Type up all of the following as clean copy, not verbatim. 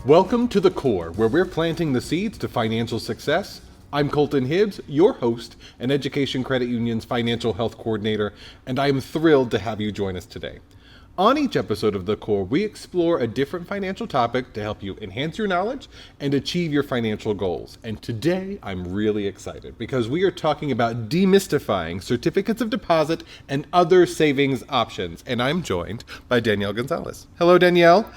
Welcome to The Core, where we're planting the seeds to financial success. I'm Colten Hibbs, your host and Education Credit Union's Financial Health Coordinator, and I am thrilled to have you join us today. On each episode of The Core, we explore a different financial topic to help you enhance your knowledge and achieve your financial goals. And today, I'm really excited because we are talking about demystifying certificates of deposit and other savings options. And I'm joined by Danielle Gonzales. Hello, Danielle.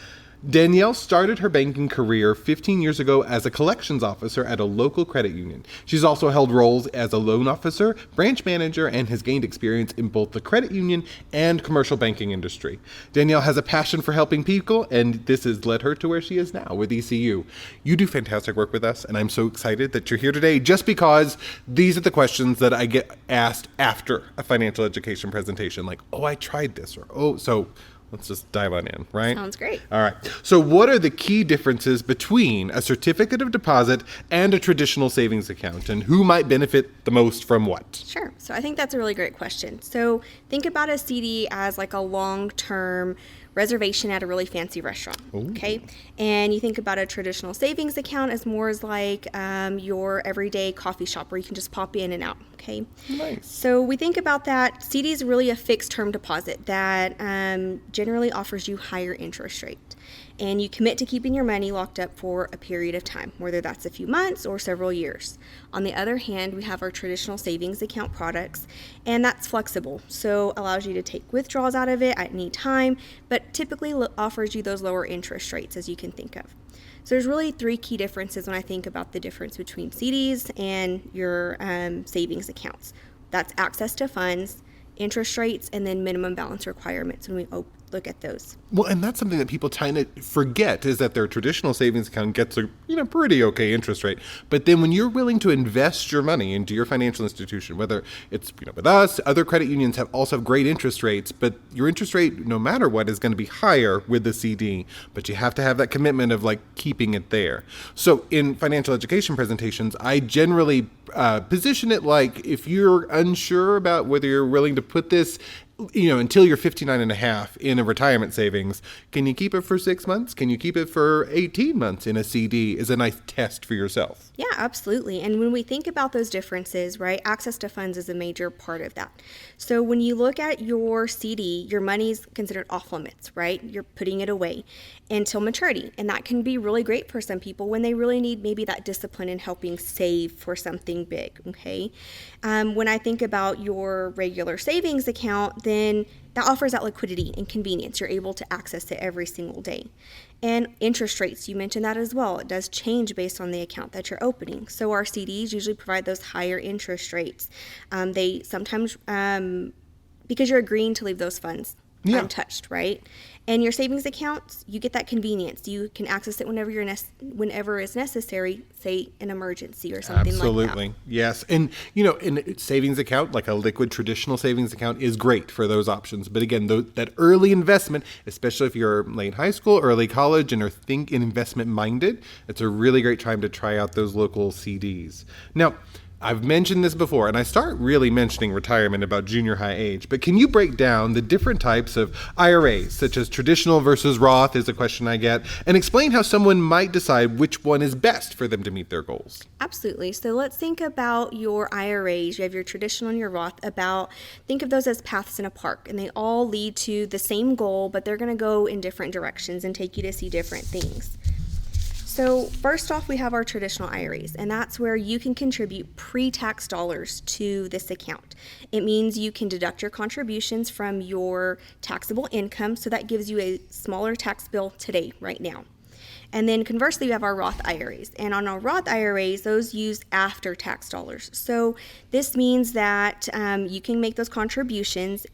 Danielle started her banking career 15 years ago as a collections officer at a local credit union. She's also held roles as a loan officer, branch manager, and has gained experience in both the credit union and commercial banking industry. Danielle has a passion for helping people, and this has led her to where she is now with ECU. You do fantastic work with us, and I'm so excited that you're here today just because these are the questions that I get asked after a financial education presentation, like, oh, I tried this, or so let's just dive on in, right? Sounds great. All right. So what are the key differences between a certificate of deposit and a traditional savings account, and who might benefit the most from what? Sure. So I think that's a really great question. So think about a CD as like a long-term reservation at a really fancy restaurant. Ooh. Okay. And you think about a traditional savings account as more as like your everyday coffee shop where you can just pop in and out. Okay. Nice. So we think about that. CD is really a fixed term deposit that generally offers you higher interest rate. And you commit to keeping your money locked up for a period of time, whether that's a few months or several years. On the other hand, we have our traditional savings account products, and that's flexible, so allows you to take withdrawals out of it at any time, but typically offers you those lower interest rates, as you can think of. So there's really three key differences when I think about the difference between CDs and your savings accounts. That's access to funds, interest rates, and then minimum balance requirements when we look at those. Well, and that's something that people tend to forget is that their traditional savings account gets a pretty okay interest rate. But then when you're willing to invest your money into your financial institution, whether it's with us, other credit unions also have great interest rates, but your interest rate, no matter what, is going to be higher with the CD. But you have to have that commitment of keeping it there. So in financial education presentations, I generally position it like if you're unsure about whether you're willing to put this until you're 59 and a half in a retirement savings, can you keep it for 6 months? Can you keep it for 18 months in a CD is a nice test for yourself. Yeah, absolutely. And when we think about those differences, right, access to funds is a major part of that. So when you look at your CD, your money's considered off limits, right? You're putting it away until maturity. And that can be really great for some people when they really need maybe that discipline in helping save for something big, okay? When I think about your regular savings account, then that offers that liquidity and convenience. You're able to access it every single day. And interest rates, you mentioned that as well. It does change based on the account that you're opening. So our CDs usually provide those higher interest rates. They sometimes, because you're agreeing to leave those funds untouched, right? And your savings accounts, you get that convenience. You can access it whenever is necessary, say an emergency or something like that. Absolutely, yes. And, in a savings account, like a liquid traditional savings account, is great for those options. But again, that early investment, especially if you're late high school, early college, and are investment minded, it's a really great time to try out those local CDs. Now, I've mentioned this before, and I start really mentioning retirement about junior high age, but can you break down the different types of IRAs, such as traditional versus Roth is a question I get, and explain how someone might decide which one is best for them to meet their goals? Absolutely. So let's think about your IRAs. You have your traditional and your Roth. Think of those as paths in a park, and they all lead to the same goal, but they're going to go in different directions and take you to see different things. So first off, we have our traditional IRAs, and that's where you can contribute pre-tax dollars to this account. It means you can deduct your contributions from your taxable income, so that gives you a smaller tax bill today, right now. And then conversely, we have our Roth IRAs. And on our Roth IRAs, those use after tax dollars. So this means that you can make those contributions.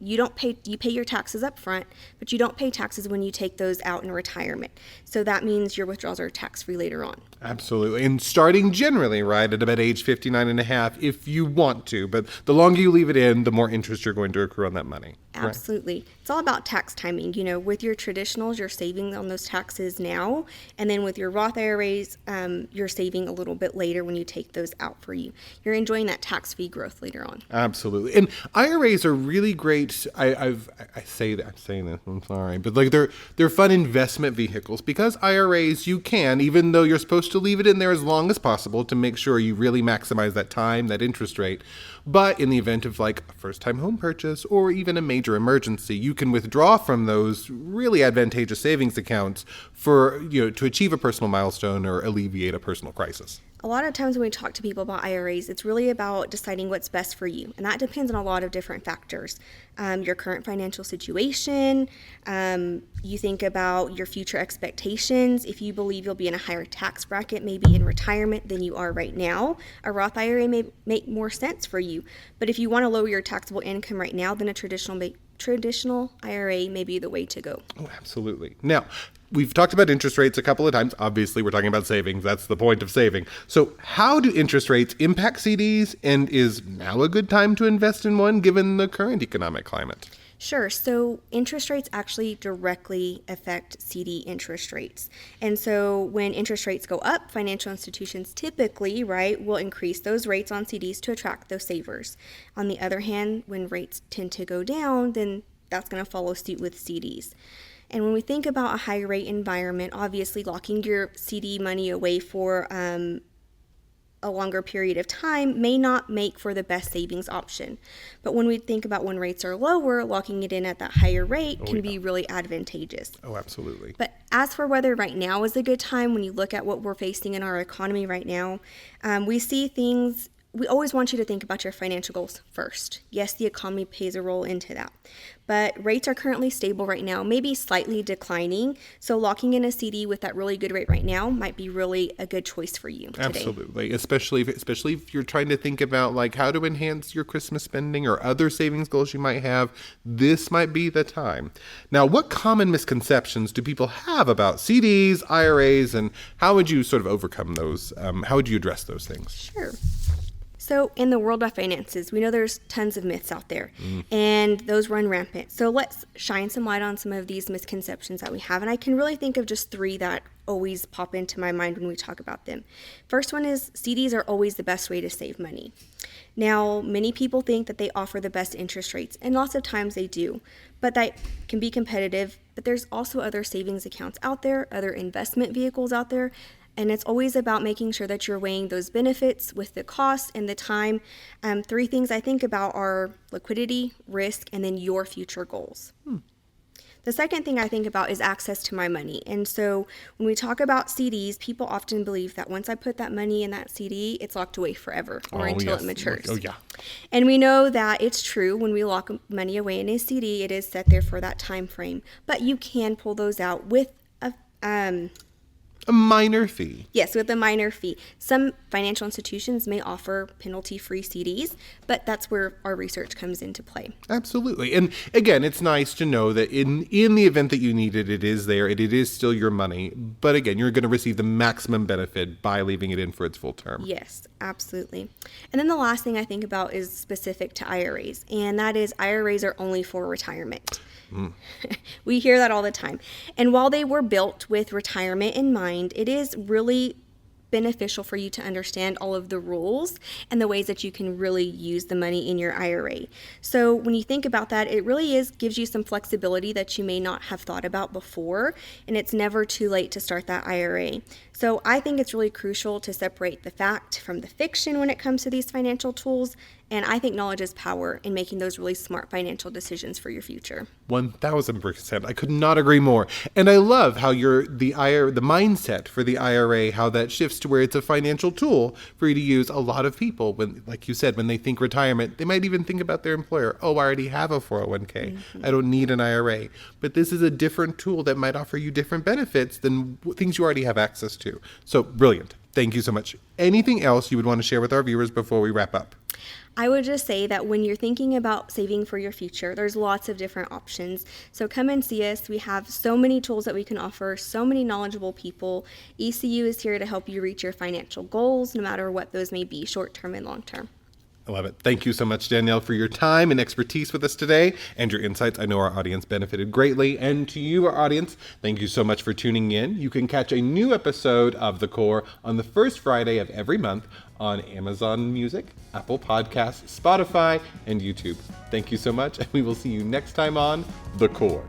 You pay your taxes up front, but you don't pay taxes when you take those out in retirement. So that means your withdrawals are tax-free later on. Absolutely. And starting generally, right, at about age 59 and a half, if you want to. But the longer you leave it in, the more interest you're going to accrue on that money. absolutely. It's all about tax timing. With your traditionals, you're saving on those taxes now. And then with your Roth IRAs, you're saving a little bit later when you take those out for you. You're enjoying that tax-free growth later on. Absolutely. And IRAs are really great. I'm saying this, I'm sorry, but like they're fun investment vehicles because IRAs, you can, even though you're supposed to leave it in there as long as possible to make sure you really maximize that time, that interest rate. But in the event of like a first-time home purchase or even a major emergency, you can withdraw from those really advantageous savings accounts for, to achieve a personal milestone or alleviate a personal crisis. A lot of times when we talk to people about IRAs, it's really about deciding what's best for you. And that depends on a lot of different factors. Your current financial situation, you think about your future expectations. If you believe you'll be in a higher tax bracket, maybe in retirement than you are right now, a Roth IRA may make more sense for you. But if you want to lower your taxable income right now, then a traditional IRA may be the way to go. Oh, absolutely. Now, we've talked about interest rates a couple of times. Obviously, we're talking about savings. That's the point of saving. So how do interest rates impact CDs, and is now a good time to invest in one given the current economic climate? Sure. So interest rates actually directly affect CD interest rates. And so when interest rates go up, financial institutions typically, will increase those rates on CDs to attract those savers. On the other hand, when rates tend to go down, then that's going to follow suit with CDs. And when we think about a high rate environment, obviously locking your CD money away for a longer period of time may not make for the best savings option. But when we think about when rates are lower, locking it in at that higher rate can be really advantageous. Oh, absolutely. But as for whether right now is a good time, when you look at what we're facing in our economy right now, we see things. We always want you to think about your financial goals first. Yes, the economy plays a role into that. But rates are currently stable right now, maybe slightly declining. So locking in a CD with that really good rate right now might be really a good choice for you today. Absolutely, especially if you're trying to think about like how to enhance your Christmas spending or other savings goals you might have. This might be the time. Now, what common misconceptions do people have about CDs, IRAs, and how would you sort of overcome those? How would you address those things? Sure. So in the world of finances, we know there's tons of myths out there, and those run rampant. So let's shine some light on some of these misconceptions that we have. And I can really think of just three that always pop into my mind when we talk about them. First one is CDs are always the best way to save money. Now, many people think that they offer the best interest rates, and lots of times they do, but that can be competitive. But there's also other savings accounts out there, other investment vehicles out there. And it's always about making sure that you're weighing those benefits with the cost and the time. Three things I think about are liquidity, risk, and then your future goals. The second thing I think about is access to my money. And so when we talk about CDs, people often believe that once I put that money in that CD, it's locked away forever or until it matures. Oh, yeah. And we know that it's true. When we lock money away in a CD, it is set there for that time frame. But you can pull those out with a minor fee. Yes, with a minor fee. Some financial institutions may offer penalty-free CDs, but that's where our research comes into play. Absolutely. And again, it's nice to know that in the event that you need it, it is there. It is still your money. But again, you're going to receive the maximum benefit by leaving it in for its full term. Yes, absolutely. And then the last thing I think about is specific to IRAs, and that is IRAs are only for retirement. We hear that all the time. And while they were built with retirement in mind, it is really beneficial for you to understand all of the rules and the ways that you can really use the money in your IRA. So when you think about that, it really gives you some flexibility that you may not have thought about before, and it's never too late to start that IRA. So I think it's really crucial to separate the fact from the fiction when it comes to these financial tools, and I think knowledge is power in making those really smart financial decisions for your future. 1,000%. I could not agree more. And I love how the mindset for the IRA, how that shifts to where it's a financial tool for you to use. A lot of people, when, like you said, when they think retirement, they might even think about their employer. Oh, I already have a 401k. I don't need an IRA. But this is a different tool that might offer you different benefits than things you already have access to. So brilliant. Thank you so much. Anything else you would want to share with our viewers before we wrap up? I would just say that when you're thinking about saving for your future, there's lots of different options. So come and see us. We have so many tools that we can offer, so many knowledgeable people. ECU is here to help you reach your financial goals, no matter what those may be, short-term and long-term. I love it. Thank you so much, Danielle, for your time and expertise with us today and your insights. I know our audience benefited greatly. And to you, our audience, thank you so much for tuning in. You can catch a new episode of The Core on the first Friday of every month on Amazon Music, Apple Podcasts, Spotify, and YouTube. Thank you so much, and we will see you next time on The Core.